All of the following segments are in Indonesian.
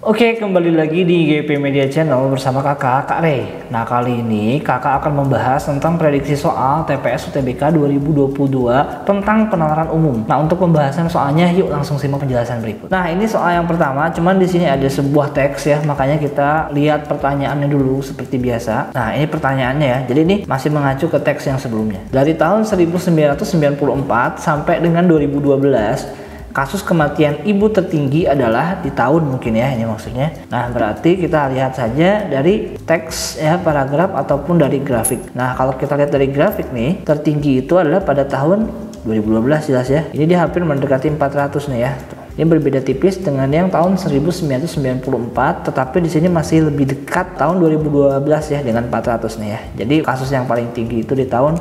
Oke, kembali lagi di GP Media Channel bersama Kak Ray. Nah, kali ini Kakak akan membahas tentang prediksi soal TPS UTBK 2022 tentang penalaran umum. Nah, untuk pembahasan soalnya yuk langsung simak penjelasan berikut. Nah, ini soal yang pertama, cuman di sini ada sebuah teks ya, makanya kita lihat pertanyaannya dulu seperti biasa. Nah, ini pertanyaannya ya. Jadi ini masih mengacu ke teks yang sebelumnya. Dari tahun 1994 sampai dengan 2012 kasus kematian ibu tertinggi adalah di tahun mungkin ya, ini maksudnya. Nah, berarti kita lihat saja dari teks ya, paragraf ataupun dari grafik. Nah, kalau kita lihat dari grafik nih, tertinggi itu adalah pada tahun 2012 jelas ya. Ini dia hampir mendekati 400 nih ya. Ini berbeda tipis dengan yang tahun 1994, tetapi di sini masih lebih dekat tahun 2012 ya dengan 400 nih ya. Jadi kasus yang paling tinggi itu di tahun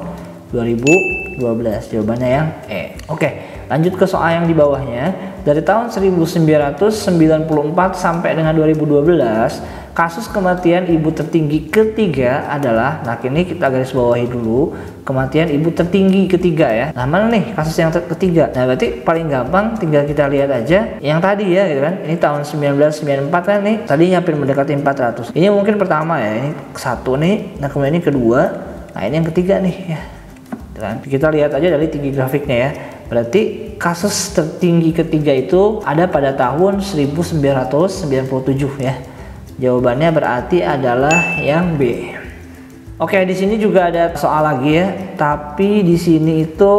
2012. Jawabannya yang E. Oke. Lanjut ke soal yang di bawahnya. Dari tahun 1994 sampai dengan 2012, kasus kematian ibu tertinggi ketiga adalah, nah ini kita garis bawahi dulu, kematian ibu tertinggi ketiga ya. Nah, mana nih kasus yang ketiga? Nah, berarti paling gampang tinggal kita lihat aja yang tadi ya gitu kan. Ini tahun 1994 kan nih, tadi hampir mendekati 400. Ini mungkin pertama ya, ini satu nih, nah kemudian ini kedua, nah ini yang ketiga nih ya. Dan kita lihat aja dari tinggi grafiknya ya. Berarti kasus tertinggi ketiga itu ada pada tahun 1997 ya. Jawabannya berarti adalah yang B. Oke, di sini juga ada soal lagi ya, tapi di sini itu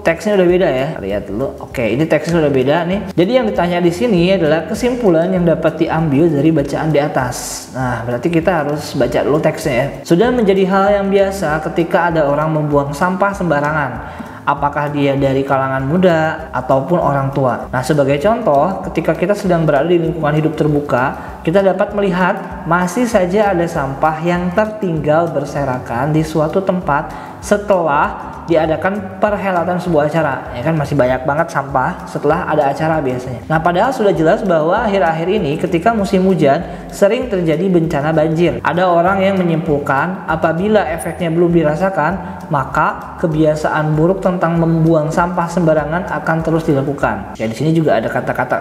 teksnya udah beda ya. Lihat dulu. Oke, ini teksnya udah beda nih. Jadi yang ditanya di sini adalah kesimpulan yang dapat diambil dari bacaan di atas. Nah, berarti kita harus baca dulu teksnya ya. Sudah menjadi hal yang biasa ketika ada orang membuang sampah sembarangan. Apakah dia dari kalangan muda ataupun orang tua. Nah, sebagai contoh, ketika kita sedang berada di lingkungan hidup terbuka, kita dapat melihat masih saja ada sampah yang tertinggal berserakan di suatu tempat setelah diadakan perhelatan sebuah acara. Ya kan, masih banyak banget sampah setelah ada acara biasanya. Nah, padahal sudah jelas bahwa akhir-akhir ini ketika musim hujan sering terjadi bencana banjir. Ada orang yang menyimpulkan apabila efeknya belum dirasakan, maka kebiasaan buruk tentang membuang sampah sembarangan akan terus dilakukan. Ya, di sini juga ada kata-kata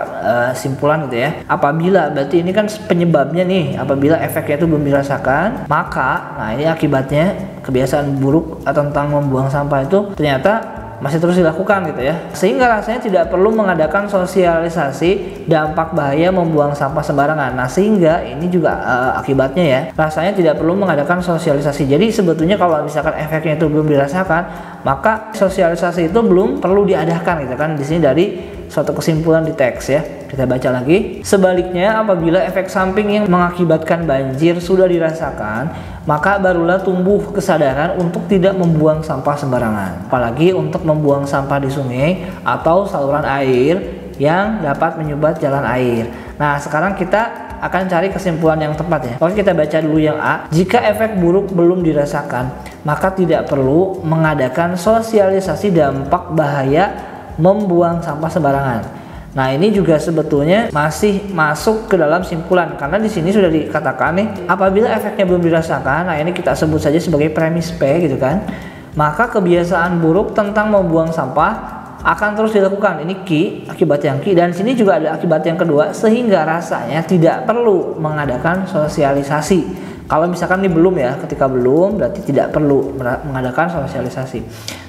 simpulan gitu ya. Apabila, berarti ini kan penyebabnya nih, apabila efeknya itu belum dirasakan, maka nah ini akibatnya kebiasaan buruk tentang membuang sampah itu ternyata masih terus dilakukan gitu ya. Sehingga rasanya tidak perlu mengadakan sosialisasi dampak bahaya membuang sampah sembarangan. Nah, sehingga ini juga akibatnya ya, rasanya tidak perlu mengadakan sosialisasi. Jadi sebetulnya kalau misalkan efeknya itu belum dirasakan, maka sosialisasi itu belum perlu diadakan gitu kan. Di sini dari suatu kesimpulan di teks ya. Kita baca lagi. Sebaliknya, apabila efek samping yang mengakibatkan banjir sudah dirasakan, maka barulah tumbuh kesadaran untuk tidak membuang sampah sembarangan. Apalagi untuk membuang sampah di sungai atau saluran air yang dapat menyumbat jalan air. Nah, sekarang kita akan cari kesimpulan yang tepat ya. Oke, kita baca dulu yang A. Jika efek buruk belum dirasakan, maka tidak perlu mengadakan sosialisasi dampak bahaya membuang sampah sembarangan. Nah, ini juga sebetulnya masih masuk ke dalam simpulan, karena di sini sudah dikatakan nih, apabila efeknya belum dirasakan, nah ini kita sebut saja sebagai premis P gitu kan, maka kebiasaan buruk tentang membuang sampah akan terus dilakukan. Ini Q, akibat yang Q, dan sini juga ada akibat yang kedua, sehingga rasanya tidak perlu mengadakan sosialisasi. Kalau misalkan ini belum ya, ketika belum berarti tidak perlu mengadakan sosialisasi.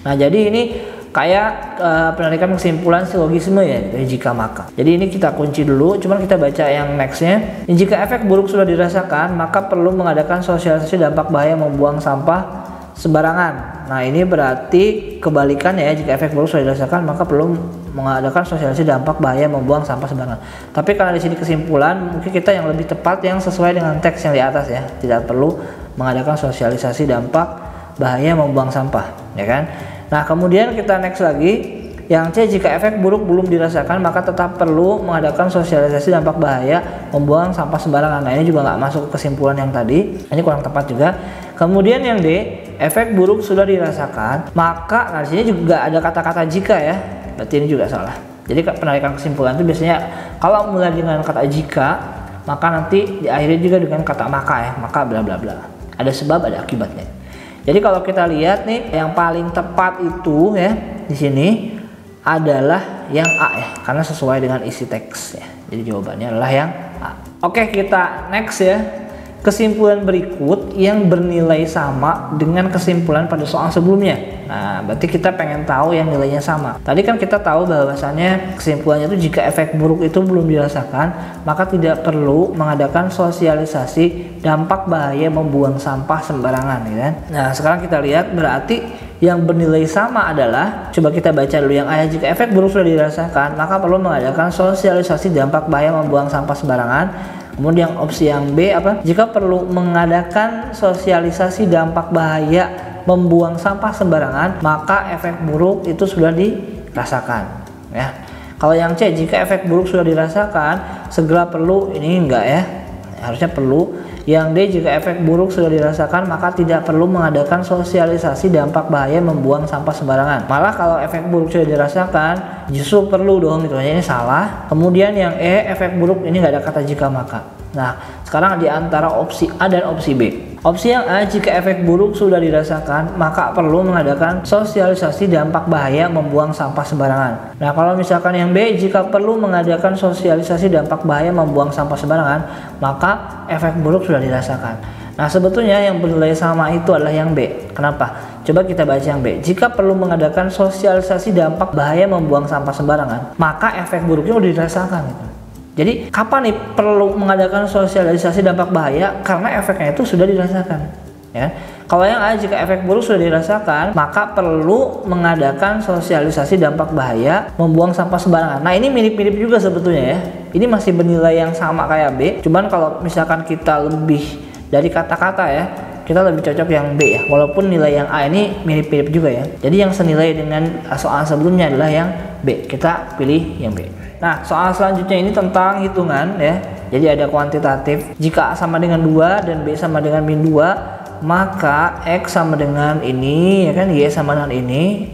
Nah, jadi ini kayak penarikan kesimpulan silogisme ya, dari jika maka. Jadi ini kita kunci dulu, cuman kita baca yang nextnya. Jika efek buruk sudah dirasakan, maka perlu mengadakan sosialisasi dampak bahaya membuang sampah sembarangan. Nah, ini berarti kebalikan ya, jika efek buruk sudah dirasakan, maka perlu mengadakan sosialisasi dampak bahaya membuang sampah sembarangan. Tapi karena di sini kesimpulan, mungkin kita yang lebih tepat yang sesuai dengan teks yang di atas ya. Tidak perlu mengadakan sosialisasi dampak bahaya membuang sampah, ya kan? Nah, kemudian kita next lagi. Yang C, jika efek buruk belum dirasakan, maka tetap perlu mengadakan sosialisasi dampak bahaya membuang sampah sembarangan. Nah, ini juga nggak masuk ke kesimpulan yang tadi. Ini kurang tepat juga. Kemudian yang D, efek buruk sudah dirasakan, maka nah di sini juga ada kata-kata jika ya. Berarti ini juga salah. Jadi penarikan kesimpulan itu biasanya kalau mulai dengan kata jika, maka nanti diakhiri juga dengan kata maka ya. Maka bla bla bla. Ada sebab, ada akibatnya. Jadi kalau kita lihat nih, yang paling tepat itu ya di sini adalah yang A ya, karena sesuai dengan isi teks ya. Jadi jawabannya adalah yang A. Oke, kita next ya. Kesimpulan berikut yang bernilai sama dengan kesimpulan pada soal sebelumnya. Nah, berarti kita pengen tahu yang nilainya sama. Tadi kan kita tahu bahwasannya kesimpulannya itu jika efek buruk itu belum dirasakan, maka tidak perlu mengadakan sosialisasi dampak bahaya membuang sampah sembarangan, ya kan? Nah, sekarang kita lihat berarti yang bernilai sama adalah, coba kita baca dulu yang A, jika efek buruk sudah dirasakan, maka perlu mengadakan sosialisasi dampak bahaya membuang sampah sembarangan. Kemudian opsi yang B apa? Jika perlu mengadakan sosialisasi dampak bahaya membuang sampah sembarangan, maka efek buruk itu sudah dirasakan, ya. Kalau yang C, jika efek buruk sudah dirasakan, segera perlu, ini enggak ya, harusnya perlu. Yang D, jika efek buruk sudah dirasakan, maka tidak perlu mengadakan sosialisasi dampak bahaya membuang sampah sembarangan. Malah kalau efek buruk sudah dirasakan, justru perlu dong, gitu aja. Ini salah. Kemudian yang E, efek buruk ini nggak ada kata jika maka. Nah, sekarang di antara opsi A dan opsi B. Opsi yang A, jika efek buruk sudah dirasakan, maka perlu mengadakan sosialisasi dampak bahaya membuang sampah sembarangan. Nah, kalau misalkan yang B, jika perlu mengadakan sosialisasi dampak bahaya membuang sampah sembarangan, maka efek buruk sudah dirasakan. Nah, sebetulnya yang bernilai sama itu adalah yang B. Kenapa? Coba kita baca yang B. Jika perlu mengadakan sosialisasi dampak bahaya membuang sampah sembarangan, maka efek buruknya sudah dirasakan gitu. Jadi kapan nih perlu mengadakan sosialisasi dampak bahaya? Karena efeknya itu sudah dirasakan, ya. Kalau yang A, jika efek buruk sudah dirasakan, maka perlu mengadakan sosialisasi dampak bahaya membuang sampah sembarangan. Nah, ini mirip-mirip juga sebetulnya ya. Ini masih bernilai yang sama kayak B, cuman kalau misalkan kita lebih dari kata-kata ya, kita lebih cocok yang B ya, walaupun nilai yang A ini mirip-mirip juga ya. Jadi yang senilai dengan soal sebelumnya adalah yang B, kita pilih yang B. Nah, soal selanjutnya ini tentang hitungan ya. Jadi ada kuantitatif. Jika A sama dengan 2 dan B sama dengan min 2, maka X sama dengan ini, ya kan, Y sama dengan ini.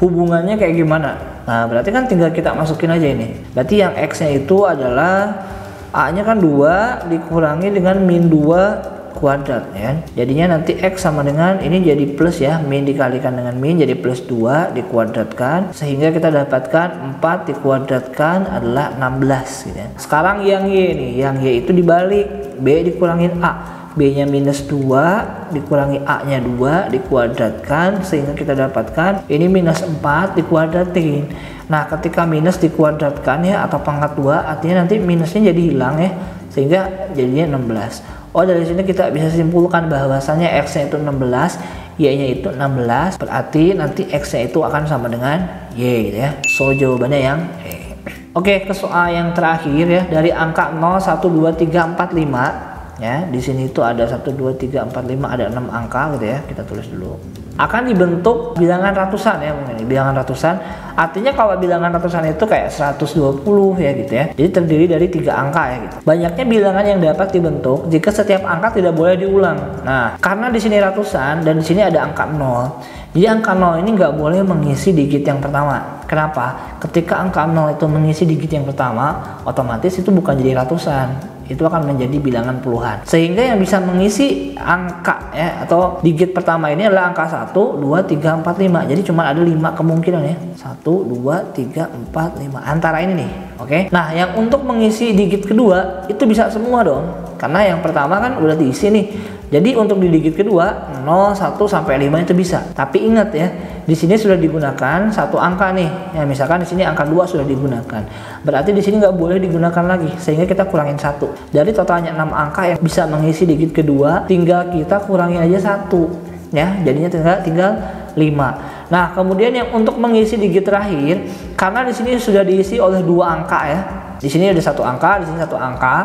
Hubungannya kayak gimana? Nah, berarti kan tinggal kita masukin aja ini. Berarti yang X-nya itu adalah A-nya kan 2 dikurangi dengan min 2 kuadrat, ya. Jadinya nanti X sama dengan ini jadi plus ya, min dikalikan dengan min jadi plus 2 dikuadratkan, sehingga kita dapatkan 4 dikuadratkan adalah 16 gitu ya. Sekarang yang Y nih, yang Y itu dibalik, B dikurangin A, B nya minus 2 dikurangi A nya 2 dikuadratkan, sehingga kita dapatkan ini minus 4 dikuadratin. Nah, ketika minus dikuadratkan ya, atau pangkat 2, artinya nanti minusnya jadi hilang ya, sehingga jadinya 16. Oh, dari sini kita bisa simpulkan bahwasannya X-nya itu 16, Y-nya itu 16, berarti nanti X-nya itu akan sama dengan Y gitu ya. So, jawabannya yang E. Oke, ke soal yang terakhir ya, dari angka 0, 1, 2, 3, 4, 5 ya. Di sini itu ada 1, 2, 3, 4, 5, ada 6 angka gitu ya. Kita tulis dulu. Akan dibentuk bilangan ratusan ya, mungkin bilangan ratusan. Artinya kalau bilangan ratusan itu kayak 120 ya gitu ya. Jadi terdiri dari 3 angka ya gitu. Banyaknya bilangan yang dapat dibentuk jika setiap angka tidak boleh diulang. Nah, karena di sini ratusan dan di sini ada angka 0. Jadi angka 0 ini nggak boleh mengisi digit yang pertama. Kenapa? Ketika angka 0 itu mengisi digit yang pertama, otomatis itu bukan jadi ratusan. Itu akan menjadi bilangan puluhan, sehingga yang bisa mengisi angka ya atau digit pertama ini adalah angka 1, 2, 3, 4, 5. Jadi cuma ada 5 kemungkinan ya, 1, 2, 3, 4, 5 antara ini nih. Oke. Nah, yang untuk mengisi digit kedua itu bisa semua dong, karena yang pertama kan udah diisi nih. Jadi untuk di digit kedua 0, 1 sampai 5 itu bisa. Tapi ingat ya, di sini sudah digunakan satu angka nih. Ya, misalkan di sini angka 2 sudah digunakan. Berarti di sini nggak boleh digunakan lagi, sehingga kita kurangin 1. Dari totalnya 6 angka yang bisa mengisi digit kedua, tinggal kita kurangin aja 1 ya. Jadinya tinggal 5. Nah, kemudian yang untuk mengisi digit terakhir, karena di sini sudah diisi oleh 2 angka ya. Di sini ada 1 angka, di sini 1 angka.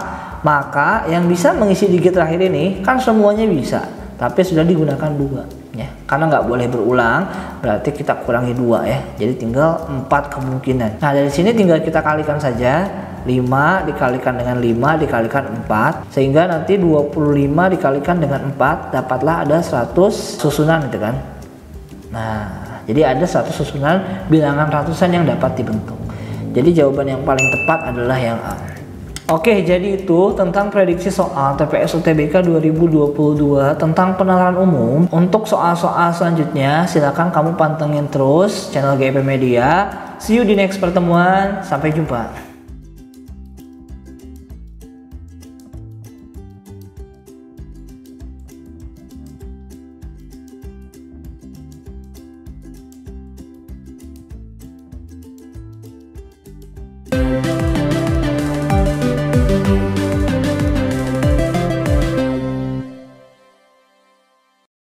Maka yang bisa mengisi digit terakhir ini kan semuanya bisa, tapi sudah digunakan 2 ya. Karena nggak boleh berulang, berarti kita kurangi 2 ya. Jadi tinggal 4 kemungkinan. Nah, dari sini tinggal kita kalikan saja. 5 dikalikan dengan 5 dikalikan 4, sehingga nanti 25 dikalikan dengan 4 dapatlah ada 100 susunan gitu kan. Nah, jadi ada 100 susunan bilangan ratusan yang dapat dibentuk. Jadi jawaban yang paling tepat adalah yang A. Oke, jadi itu tentang prediksi soal TPS UTBK 2022 tentang penalaran umum. Untuk soal-soal selanjutnya silakan kamu pantengin terus channel GIP Media. See you di next pertemuan, sampai jumpa.